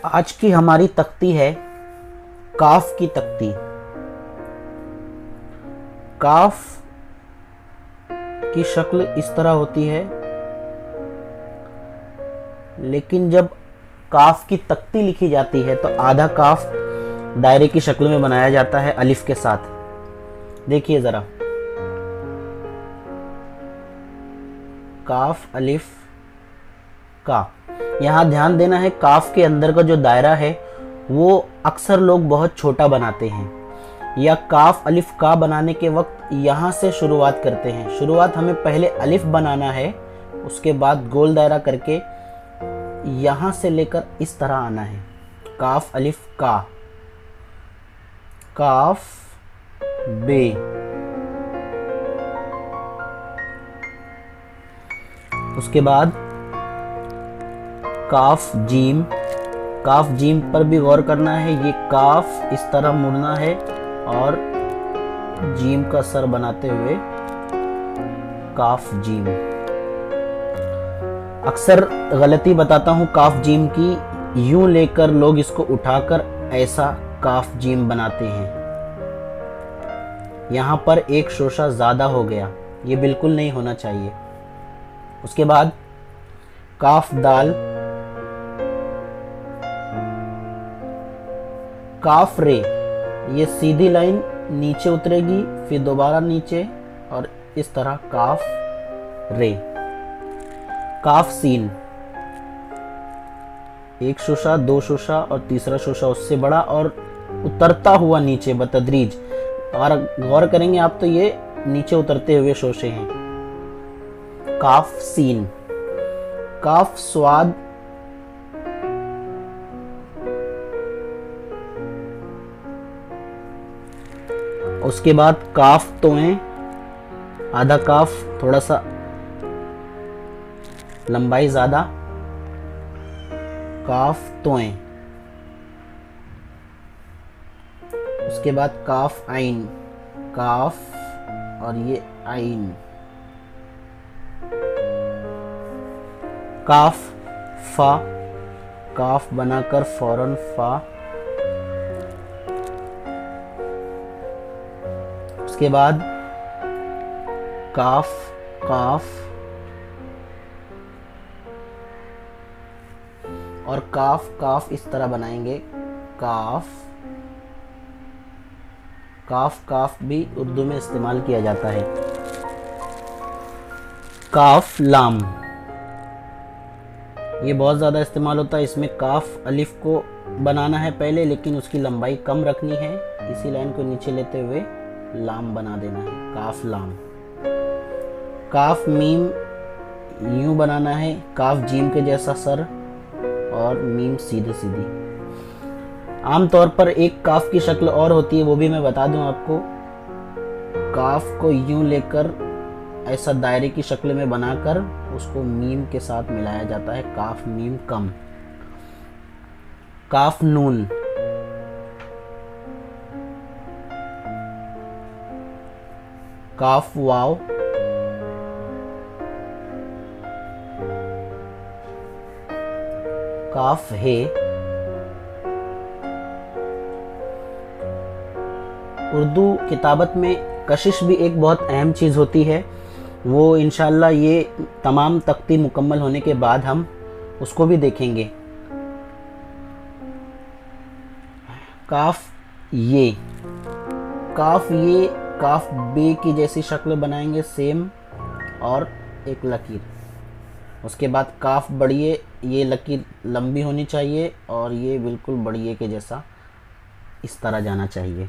आज की हमारी तख्ती है काफ की तख्ती। काफ की शक्ल इस तरह होती है, लेकिन जब काफ की तख्ती लिखी जाती है तो आधा काफ दायरे की शक्ल में बनाया जाता है अलिफ के साथ। देखिए जरा, काफ अलिफ का। यहाँ ध्यान देना है, काफ के अंदर का जो दायरा है वो अक्सर लोग बहुत छोटा बनाते हैं, या काफ अलिफ का बनाने के वक्त यहाँ से शुरुआत करते हैं। शुरुआत हमें पहले अलिफ बनाना है, उसके बाद गोल दायरा करके यहाँ से लेकर इस तरह आना है। काफ अलिफ का, काफ बे, उसके बाद काफ जीम। काफ जीम पर भी गौर करना है, ये काफ इस तरह मुड़ना है और जीम का सर बनाते हुए काफ जीम। अक्सर गलती बताता हूँ काफ जीम की, यूं लेकर लोग इसको उठाकर ऐसा काफ जीम बनाते हैं। यहाँ पर एक शोशा ज़्यादा हो गया, ये बिल्कुल नहीं होना चाहिए। उसके बाद काफ दाल, काफ रे। ये सीधी लाइन नीचे उतरेगी, फिर दोबारा नीचे और इस तरह काफ रे। काफ सीन, एक शोशा, दो शोशा और तीसरा शोशा उससे बड़ा और उतरता हुआ नीचे बतदरीज। और गौर करेंगे आप तो ये नीचे उतरते हुए शोशे हैं। काफ सीन, काफ स्वाद, उसके बाद काफ तोएं, आधा काफ थोड़ा सा लंबाई ज्यादा, काफ तोएं। उसके बाद काफ आइन, काफ और ये आइन। काफ फा, काफ बनाकर फौरन फा। उसके बाद काफ काफ और काफ काफ इस तरह बनाएंगे। काफ काफ काफ भी उर्दू में इस्तेमाल किया जाता है। काफ लाम, ये बहुत ज़्यादा इस्तेमाल होता है। इसमें काफ अलिफ को बनाना है पहले, लेकिन उसकी लंबाई कम रखनी है, इसी लाइन को नीचे लेते हुए लाम बना देना है। काफ लाम। काफ मीम यूं बनाना है, काफ जीम के जैसा सर और मीम सीधी सीधी। आमतौर पर एक काफ की शक्ल और होती है, वो भी मैं बता दूं आपको। काफ को यूं लेकर ऐसा दायरे की शक्ल में बनाकर उसको मीम के साथ मिलाया जाता है। काफ मीम कम। काफ नून, काफ वाव, काफ हे। उर्दू किताबत में कशिश भी एक बहुत अहम चीज़ होती है, वो इंशाल्लाह ये तमाम तख्ती मुकम्मल होने के बाद हम उसको भी देखेंगे। काफ ये, काफ ये, काफ बे की जैसी शक्ल बनाएंगे सेम, और एक लकीर। उसके बाद काफ बढ़िए, ये लकीर लंबी होनी चाहिए और ये बिल्कुल बढ़िए के जैसा इस तरह जाना चाहिए।